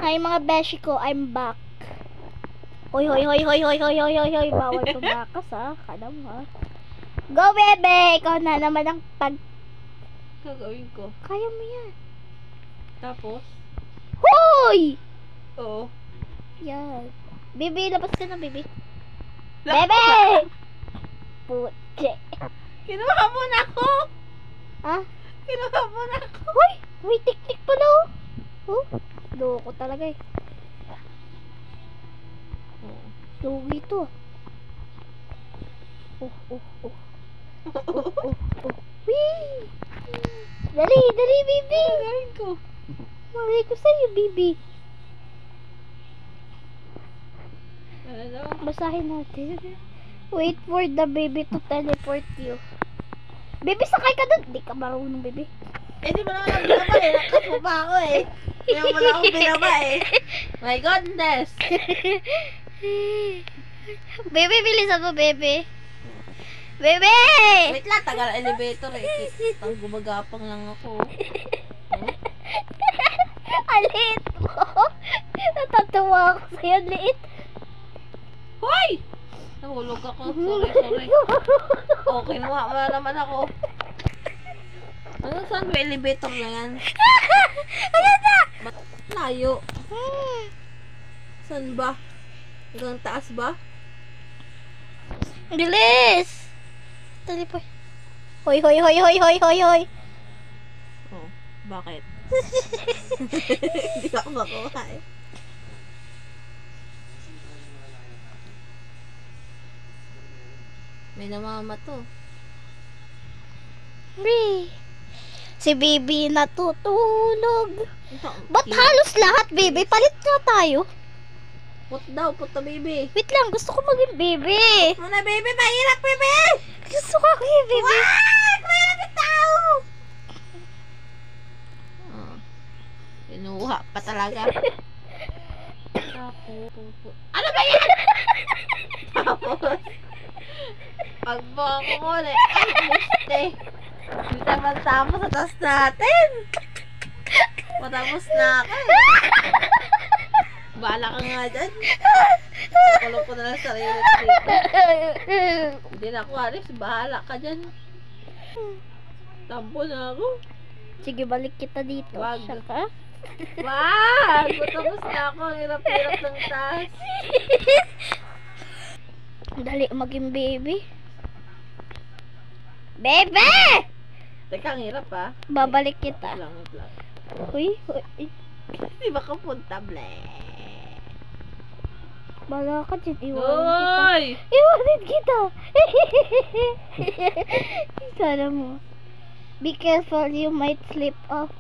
Hi mga beshi ko, I'm back. Hoy, hoy, hoy, hoy, hoy, hoy, hoy, hoy, hoy. Bawal tumakas ha. Kada mo ha. Go bebe! Ikaw na naman ang Gagawin ko. Kaya mo yan. Tapos? Hoy! Oo. Yan. Bibi, labas ka na, bibi. Bebe! Putse. Kinuha mo na ako! Ha? Kinuha mo na ako! Hoy! May teknik pala oh. Oh, loko talaga eh. Lugi to. Oh, oh, oh. Oh, oh, oh. Wee! Dali, dali, bibi. Gagawin ko. Mali ko sa'yo, bibi. Ano? Basahin natin. Wait for the baby to teleport you. Baby, sakay ka doon. Di ka marunong, baby. Eh, di mo naman ako binaba eh. Nakas mo pa ako eh. Kaya mo na ako binaba eh. My goodness! Baby, bilisan mo, baby. Baby! Wait lang, tagal elevator eh. Ang gumagapang lang ako. Alit mo. Natatawa ako sa'yo, liit. Hoy! Nahulog ako. Sorry, sorry. Oh, kinuha mo na naman ako. Ano, saan ba elevator na yan? Ayan na! Ba't layo? Saan ba? Hanggang taas ba? Bilis! Teleport. Hoy, hoy, hoy, hoy, hoy, hoy, hoy. Oh, bakit? Hindi ako makuha eh. May namamato. Bri. Si Bibi natutulog. Ba't halos lahat, Bibi? Palit na tayo. Put daw, put na baby. Wait lang, gusto ko maging Bibi. Muna baby, mahirap baby! Gusto ko maging Bibi. Wag! Mahirap yung tao! Pinuha pa talaga. Ano ba yan? Tapos, pagbako ko ulit, ay, guste. Hindi naman tapos sa taas natin. Matapos na ako eh. Bahala ka nga dyan. Kulong ko na lang sarili ko dito. Hindi na ako alis. Bahala ka dyan. Tampo na ako. Sige, balik kita dito. Wag. Saka? Wag! Matapos na ako. Ang hirap-hirap ng taas. Dali maging baby. Bebe! Teka, ang hirap ah. Babalik kita. Wait lang, wait lang. Uy, uy. Hindi makapunta, bleh. Bala ka dyan. Iwanan kita. Hoy! Iwanan kita. Sana mo. Be careful, you might slip off.